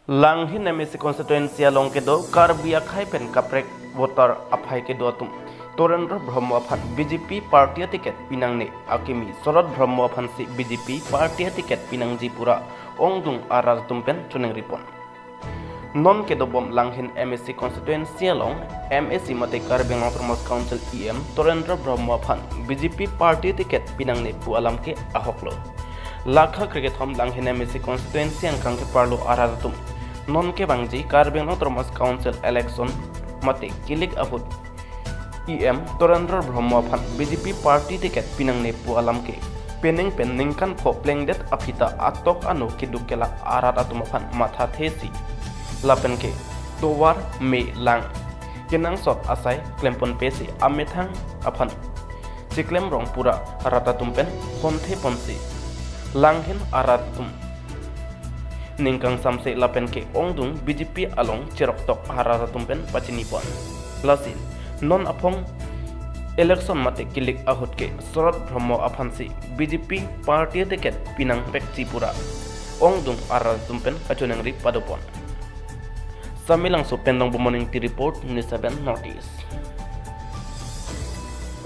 Langhin MSC constituency along ke do Karbia Khaipen Kaprek voter aphai ke do tum Torendra Brahma Phan BJP party ticket pinang ne Akimi Sorot Brahma Phan si BJP party ticket pinang Jipura Ongdung Araz tumpen chuneng ripon Non ke do bom Langhin MSC constituency along MSC mate Karbia Autonomous Council EM Torendra Brahma Phan BJP party ticket pinang ne pu alam ke ahoklo Lakha cricket home Langhin MSC constituency ang kangke parlo arazatum non ke bangji Karbia Autonomous Council election mate kilik ahut EM Torendra Brahma Phan BJP party ticket pinang ne pu alam ke pening kan pho pleng det apita atok anu kidukela aratatum phan matha thesi lapen ke towar me lang kenang sot asai klempon pesi amethang aphan chiklem rong pura aratatum pen ponthe ponsi Langhin aratum ningkang samse lapen ke ongdung BJP along cherok tok haratum pen pachini pon lasin non apong election mate kilik ahut ke Sorot Brahma aphansi BJP party ticket pinang pekci pura ongdung aratum pen kachunang ri padopon samilang so pendong bumoning ti report ni 7 notice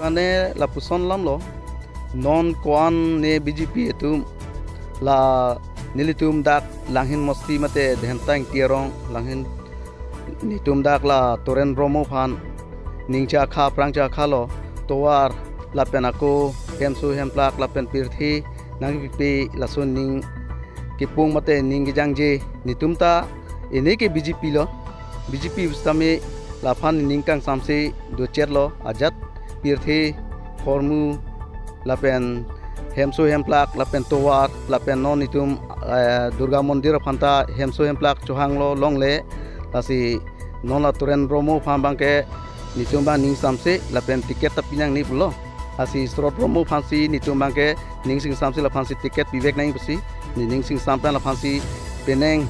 ane lapuson lamlo non koan ne BJP itu la nilitum dak Langhin mosti mate dhentang tierong Langhin nitum dak la Toren Brahma Phan ningcha kha prangcha khalo towar la penako hemsu hemplak la pen pirthi nang pi lasun ning kipung mate ning jangje nitumta ini ke BJP lo BJPustame la phan ningkang samse do cherlo ajat pirthi formu lapen hemso hemplak lapen towar lapen non itum Durga Mandir phanta hemso hemplak chohanglo longle tasi non la Toren Brahma Phan bangke nitum bang ning samse lapen tiket tapinang ni pulo asi Sorot Brahma Phan si nitum bangke ning sing samse la phan si tiket bibek nang besi ning sing sampan la phan si peneng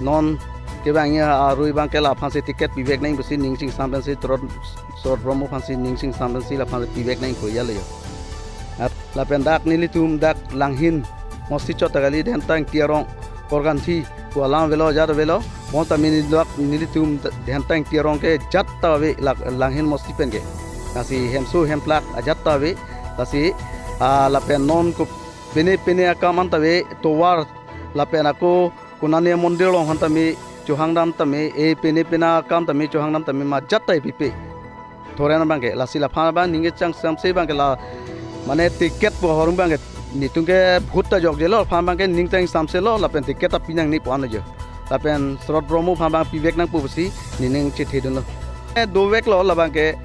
non ke bangya rui bangke la phan si tiket bibek nang besi ning sing sampan si Sorot Brahma Phan si ning sing sampan si la phan si bibek nang ko yale at lapen dak nilitum dak Langhin mosti chotagali dhentang tierong korganthi kualam velo jar velo monta mini dak nilitum dhentang tierong ke jatta ve Langhin mosti penge kasi hemsu hemplak ajatta ve kasi lapen non ko pene akamanta ve towar lapen ako kunane mondir long hantami chohangdam tame e pena akam tame chohangdam tame ma jatta pipe thoren bangke lasi la phana bang ninge chang samse bangke la mane tiket po horung bangke nitungke bhutta jog jelo pham bangke ningtang samse lo lapen tiket ta pinang ni pon jo lapen Sorot Brahma Phan bang pibek nang pusi nining chithi dun lo do wek lo la bangke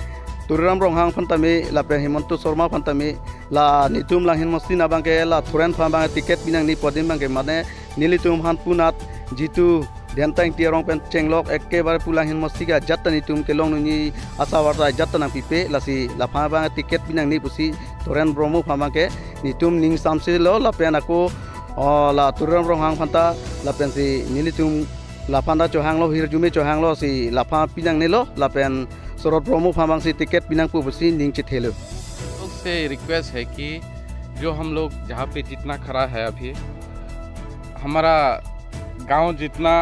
Turam rong hang phantame lapen Himanto Sharma phantame la nitum Langhin mosti na bangke la Thoren pham bang tiket pinang ni podim bangke mane nilitum han punat jitu dhentang tierong pen chenglok ekkebare Langhin mosti ga jatta nitum ke long ni asawarta jatta nang pipe lasi la pham bang tiket pinang ni pusi Toren Brahma Phan bangke nitum ning samse lo lapen ako la Turam rong hang phanta lapen si nilitum la phanda chohang lo hirjume chohang lo si la pham pinang ne lo lapen Sorot Brahma Phan bang si tiket pinang pu pusi ning चिथेलो लोग से request है कि जो हम लोग जहाँ पे जितना खड़ा है अभी हमारा गांव जितना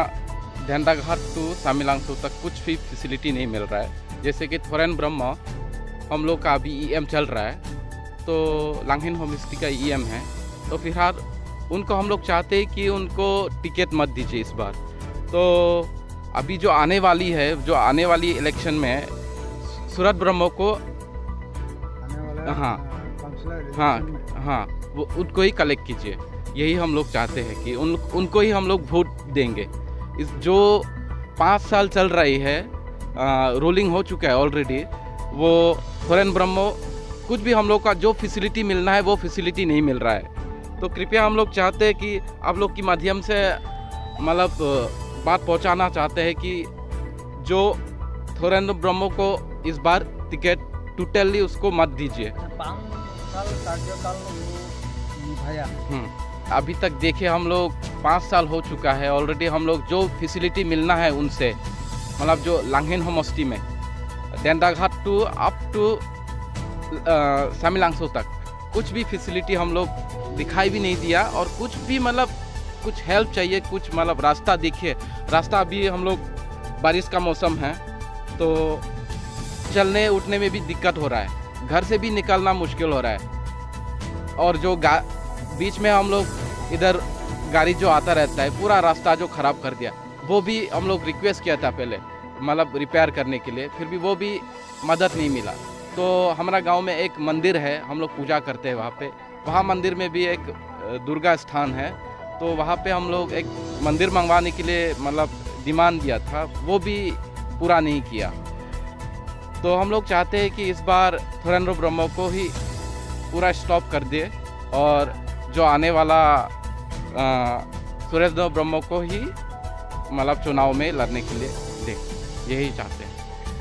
ढेंडा घाट टू सामिलांगसो तक कुछ भी फैसिलिटी नहीं मिल रहा है जैसे कि थोरेन ब्रह्मा हम लोग का अभी EM चल रहा है तो Langhin होमस्टी का EM है तो फिलहाल उनको हम लोग चाहते हैं कि उनको टिकट मत दीजिए इस बार तो अभी जो आने वाली इलेक्शन में सूरत ब्रह्मा को हाँ वो उनको ही कलेक्ट कीजिए यही हम लोग चाहते हैं कि उनको ही हम लोग वोट देंगे इस जो 5 साल चल रही है रोलिंग हो चुका है ऑलरेडी वो थोरेन ब्रह्मा कुछ भी हम लोग का जो फैसिलिटी मिलना है वो फैसिलिटी नहीं मिल रहा है तो कृपया हम लोग चाहते हैं कि आप लोग के माध्यम से मतलब बात पहुंचाना चाहते हैं कि जो थोरेन ब्रह्मा को इस बार टिकट टोटली उसको मत दीजिए अभी तक देखिए हम लोग 5 साल हो चुका है ऑलरेडी हम लोग जो फैसिलिटी मिलना है उनसे मतलब जो Langhin होमस्टी में डेंडा घाट टू अप टू सामिलांगसो तक कुछ भी फैसिलिटी हम लोग दिखाई भी नहीं दिया और कुछ भी मतलब कुछ हेल्प चाहिए, कुछ मतलब रास्ता देखिए। रास्ता अभी हम लोग बारिश का मौसम है तो चलने उठने में भी दिक्कत हो रहा है, घर से भी निकलना मुश्किल हो रहा है। और जो बीच में हम लोग इधर गाड़ी जो आता रहता है पूरा रास्ता जो ख़राब कर दिया, वो भी हम लोग रिक्वेस्ट किया था पहले मतलब रिपेयर करने के लिए, फिर भी वो भी मदद नहीं मिला। तो हमारा गांव में एक मंदिर है, हम लोग पूजा करते हैं वहाँ पे। वहाँ मंदिर में भी एक दुर्गा स्थान है, तो वहाँ पे हम लोग एक मंदिर मंगवाने के लिए मतलब डिमांड दिया था, वो भी पूरा नहीं किया। तो हम लोग चाहते हैं कि इस बार सुरेंद्र ब्रह्मो को ही पूरा स्टॉप कर दे और जो आने वाला सुरेंद्र ब्रह्मो को ही मतलब चुनाव में लड़ने के लिए दे, यही चाहते हैं।